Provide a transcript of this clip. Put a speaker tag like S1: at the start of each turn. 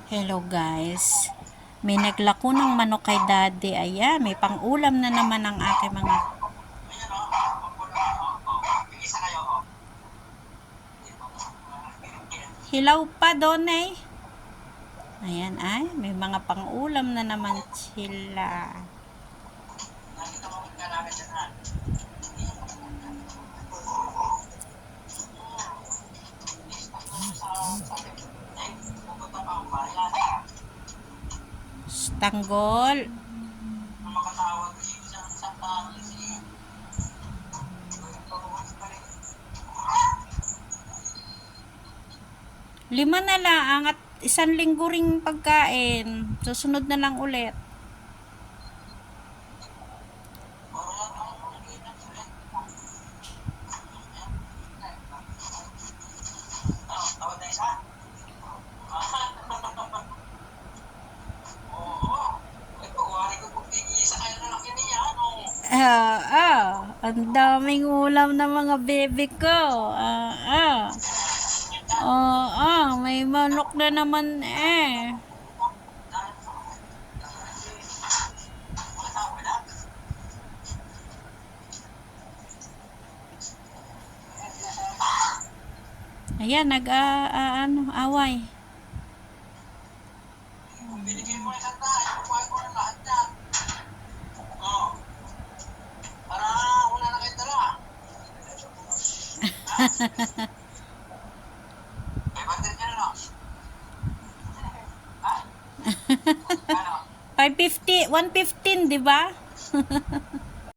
S1: Hello guys. May naglako ng manok kay daddy. Ayan, may pang-ulam na naman ang aking mga hilaw pa doon eh. Ayan ay, may mga pang-ulam na naman sila. Tanggol. Lima na lang at isang linggo ring pagkain. Susunod na lang ulit. Ang daming ulam ng mga bebe ko. May manok na naman eh. Ayan, away.
S2: Binigay mo isang tayo, kukuhain ko ng lahat yan. Oo. Para wala na kayong dala. May bandit ka na, no? Ha? Ano?
S1: 115, di ba?